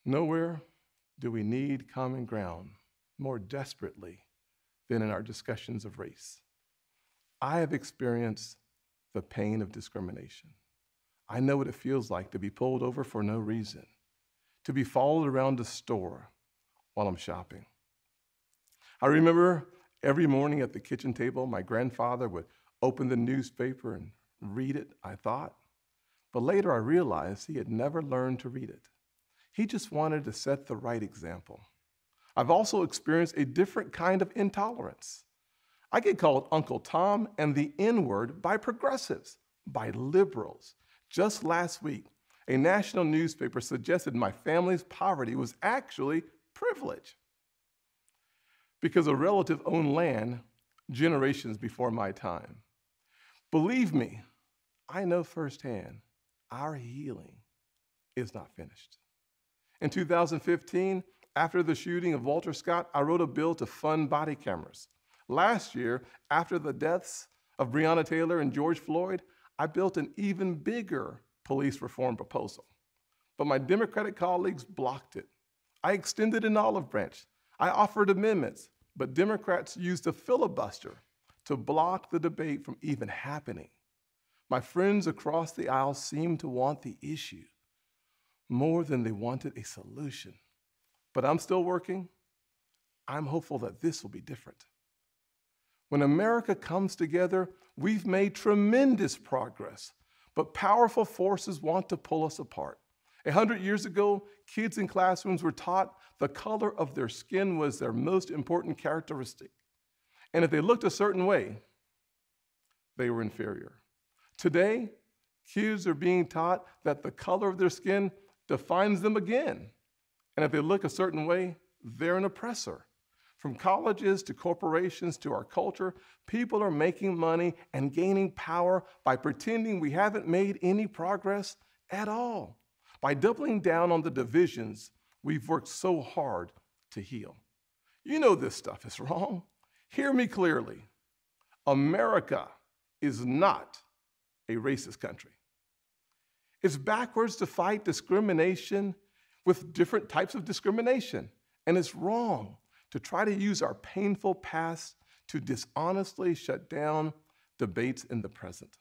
Nowhere do we need common ground more desperately than in our discussions of race. I have experienced the pain of discrimination. I know what it feels like to be pulled over for no reason, to be followed around the store while I'm shopping. I remember every morning at the kitchen table, my grandfather would open the newspaper and read it, I thought. But later I realized he had never learned to read it. He just wanted to set the right example. I've also experienced a different kind of intolerance. I get called Uncle Tom and the N-word by progressives, by liberals. Just last week, a national newspaper suggested my family's poverty was actually privilege because a relative owned land generations before my time. Believe me, I know firsthand our healing is not finished. In 2015, after the shooting of Walter Scott, I wrote a bill to fund body cameras. Last year, after the deaths of Breonna Taylor and George Floyd, I built an even bigger police reform proposal. But my Democratic colleagues blocked it. I extended an olive branch. I offered amendments, but Democrats used a filibuster to block the debate from even happening. My friends across the aisle seemed to want the issue more than they wanted a solution. But I'm still working. I'm hopeful that this will be different. When America comes together, we've made tremendous progress, but powerful forces want to pull us apart. 100 years ago, kids in classrooms were taught the color of their skin was their most important characteristic. And if they looked a certain way, they were inferior. Today, kids are being taught that the color of their skin defines them again. And if they look a certain way, they're an oppressor. From colleges to corporations to our culture, people are making money and gaining power by pretending we haven't made any progress at all, by doubling down on the divisions we've worked so hard to heal. You know this stuff is wrong. Hear me clearly. America is not a racist country. It's backwards to fight discrimination with different types of discrimination, and it's wrong to try to use our painful past to dishonestly shut down debates in the present.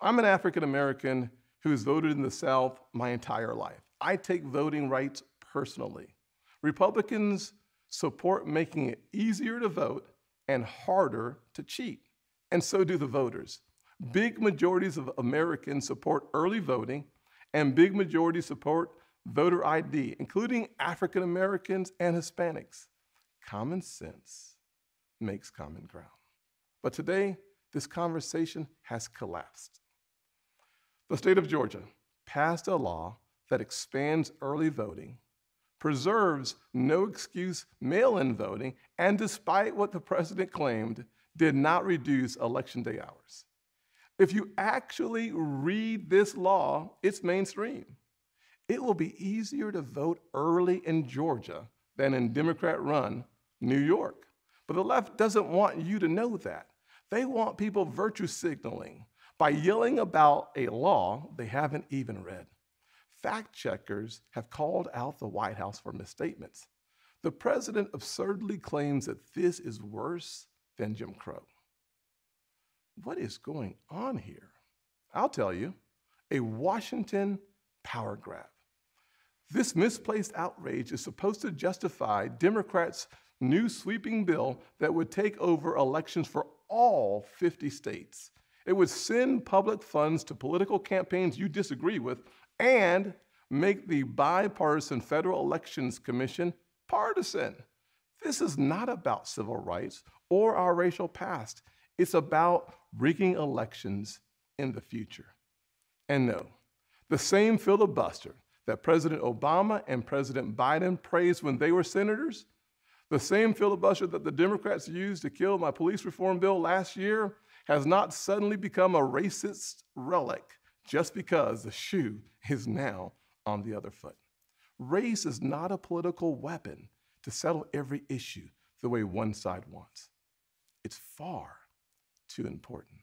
I'm an African American who has voted in the South my entire life. I take voting rights personally. Republicans support making it easier to vote and harder to cheat, and so do the voters. Big majorities of Americans support early voting, and big majorities support voter ID, including African Americans and Hispanics. Common sense makes common ground. But today, this conversation has collapsed. The state of Georgia passed a law that expands early voting, preserves no excuse mail-in voting, and despite what the president claimed, did not reduce election day hours. If you actually read this law, it's mainstream. It will be easier to vote early in Georgia than in Democrat-run New York. But the left doesn't want you to know that. They want people virtue signaling by yelling about a law they haven't even read. Fact checkers have called out the White House for misstatements. The president absurdly claims that this is worse than Jim Crow. What is going on here? I'll tell you, a Washington power grab. This misplaced outrage is supposed to justify Democrats' new sweeping bill that would take over elections for all 50 states. It would send public funds to political campaigns you disagree with and make the bipartisan Federal Elections Commission partisan. This is not about civil rights or our racial past. It's about rigging elections in the future. And no, the same filibuster that President Obama and President Biden praised when they were senators, the same filibuster that the Democrats used to kill my police reform bill last year has not suddenly become a racist relic just because the shoe is now on the other foot. Race is not a political weapon to settle every issue the way one side wants. It's far too important.